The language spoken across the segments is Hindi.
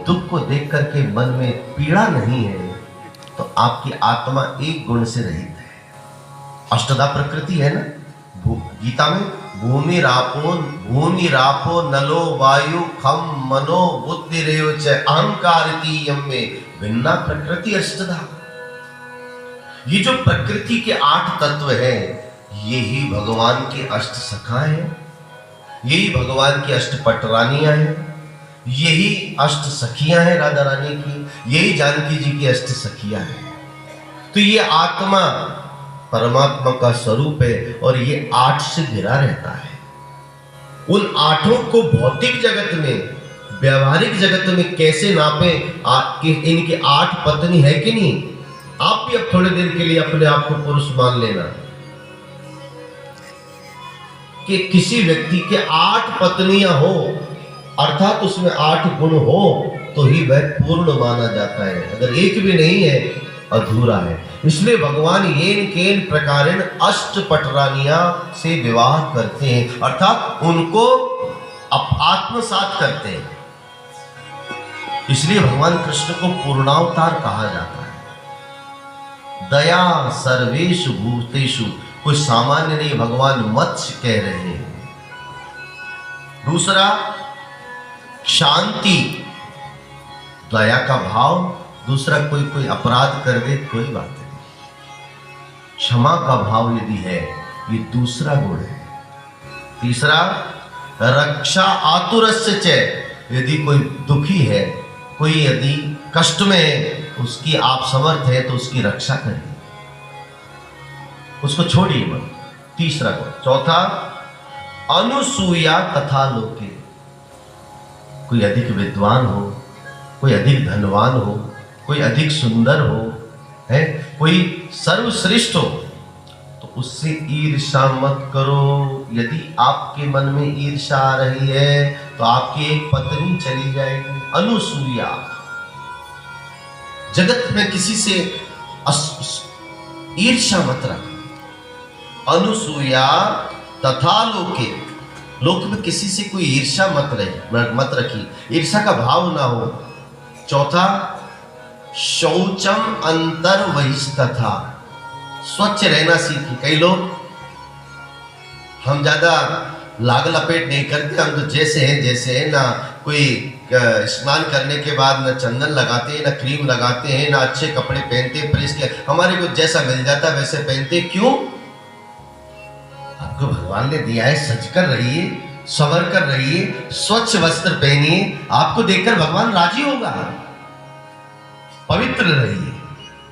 दुख को देख करके मन में पीड़ा नहीं है, तो आपकी आत्मा एक गुण से रहित है। अष्टधा प्रकृति है ना गीता में, भूमि रापो नलो वायु खम मनो बुद्धि रेव च अहंकारति यम में भिन्ना प्रकृति अष्टधा। ये जो प्रकृति के 8 तत्व हैं, यही भगवान के अष्ट सखा हैं, यही भगवान की अष्ट पटरानियां हैं, यही अष्ट सखियां हैं राधा रानी की, यही जानकी जी की अष्ट सखियां हैं। तो ये आत्मा परमात्मा का स्वरूप है और ये 8 से घिरा रहता है। उन 8 को भौतिक जगत में, व्यवहारिक जगत में कैसे नापे कि इनकी 8 पत्नी है कि नहीं। आप भी अब थोड़ी देर के लिए अपने आप को पुरुष मान लेना कि किसी व्यक्ति के 8 पत्नियां हो, अर्थात उसमें 8 गुण हो, तो ही वह पूर्ण माना जाता है। अगर एक भी नहीं है, अधूरा है। इसलिए भगवान येन केन प्रकारेण अष्ट पटरानिया से विवाह करते हैं, अर्थात उनको आत्मसात करते हैं। इसलिए भगवान कृष्ण को पूर्णावतार कहा जाता है। दया सर्वेषु भूतेषु, कोई सामान्य नहीं, भगवान मत्स्य कह रहे हैं। दूसरा शांति, दया का भाव। दूसरा कोई अपराध कर दे कोई बात नहीं, क्षमा का भाव यदि है, ये दूसरा गुण है। तीसरा रक्षा आतुरस्य च, यदि कोई दुखी है, कोई यदि कष्ट में है, उसकी आप समर्थ है तो उसकी रक्षा करिए, उसको छोड़िए मत। तीसरा गुण। चौथा अनुसूया तथा लोके, कोई अधिक विद्वान हो, कोई अधिक धनवान हो, कोई अधिक सुंदर हो, है कोई सर्वश्रेष्ठ हो, तो उससे ईर्ष्या मत करो। यदि आपके मन में ईर्ष्या आ रही है तो आपकी एक पत्नी चली जाएगी। अनुसूया, जगत में किसी से ईर्ष्या मत रखो। अनुसूया तथा लोके, लोक में किसी से कोई ईर्ष्या मत रखी, ईर्ष्या का भाव ना हो। चौथा शौचम अंतर बहिस्तथा, स्वच्छ रहना सीखिए। कई लोग हम ज्यादा लाग लपेट नहीं करते, हम तो जैसे हैं जैसे हैं, ना कोई स्नान करने के बाद ना चंदन लगाते हैं, ना क्रीम लगाते हैं, ना अच्छे कपड़े पहनते हैं, प्रेस के हमारे को जैसा मिल जाता है वैसे पहनते। क्यों? आपको भगवान ने दिया है, सज कर रहिए, संवर कर रहिए, स्वच्छ वस्त्र पहनिए, आपको देखकर भगवान राजी होगा। पवित्र रहिए,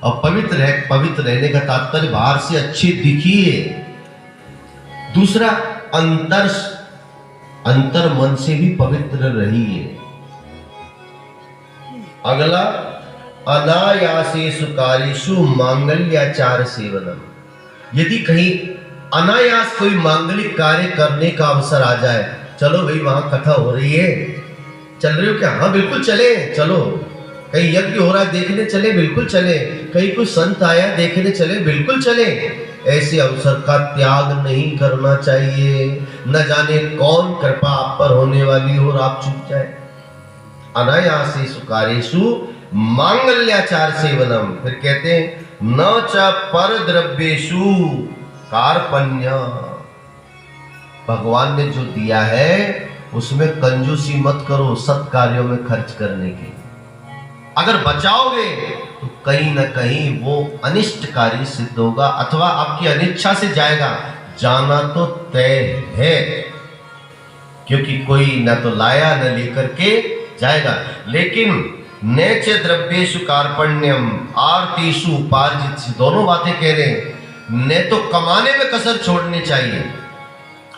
और पवित्र रहने का तात्पर्य बाहर से अच्छे दिखिए। दूसरा अंतर मन से भी पवित्र रहिए। अगला अनायासेषु कार्येषु मांगल्याचार सेवनम, यदि कहीं अनायास कोई मांगलिक कार्य करने का अवसर आ जाए, चलो भाई वहां कथा हो रही है, चल रहे हो क्या? हाँ बिल्कुल चले, चलो। कहीं यज्ञ हो रहा है देखने चले, बिल्कुल चले। कहीं कोई संत आया देखने चले, बिल्कुल चले। ऐसे अवसर का त्याग नहीं करना चाहिए। न जाने कौन कृपा आप पर होने वाली हो और आप चूक जाए। अनायासेषु कार्येषु मांगल्याचार सेवनम, फिर कहते हैं न च परद्रव्येषु कार्पण्य, भगवान ने जो दिया है उसमें कंजूसी मत करो, सत् कार्यों में खर्च करने की। अगर बचाओगे तो कहीं ना कहीं वो अनिष्टकारी सिद्ध होगा, अथवा आपकी अनिच्छा से जाएगा। जाना तो तय है, क्योंकि कोई न तो लाया न लेकर के जाएगा। लेकिन नैच द्रव्येषु कार्पण्यम आर्तिषु उपार्जित, दोनों बातें कह रहे हैं। न तो कमाने में कसर छोड़नी चाहिए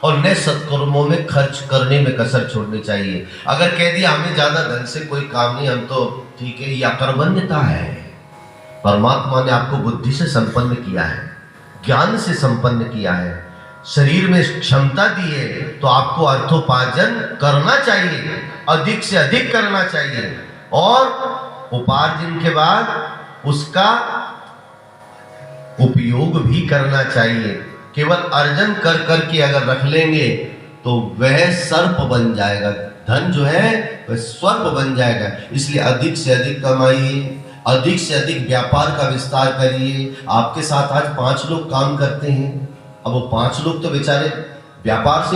और न सत्कर्मों में खर्च करने में कसर छोड़नी चाहिए। अगर कह दिया हमें ज्यादा धन से कोई काम नहीं, हम तो ठीक है, यह अकर्मण्यता है। परमात्मा ने आपको बुद्धि से संपन्न किया है, ज्ञान से संपन्न किया है, शरीर में क्षमता दी है, तो आपको अर्थोपार्जन करना चाहिए, अधिक से अधिक करना चाहिए, और उपार्जन के बाद उसका उपयोग भी करना चाहिए। केवल अर्जन कर करके अगर रख लेंगे तो वह सर्प बन जाएगा, धन जो है वह स्वर्ग बन जाएगा। इसलिए अधिक से अधिक कमाइए, अधिक से अधिक व्यापार का विस्तार करिए। आपके साथ आज 5 लोग काम करते हैं, अब वो 5 लोग तो बेचारे व्यापार से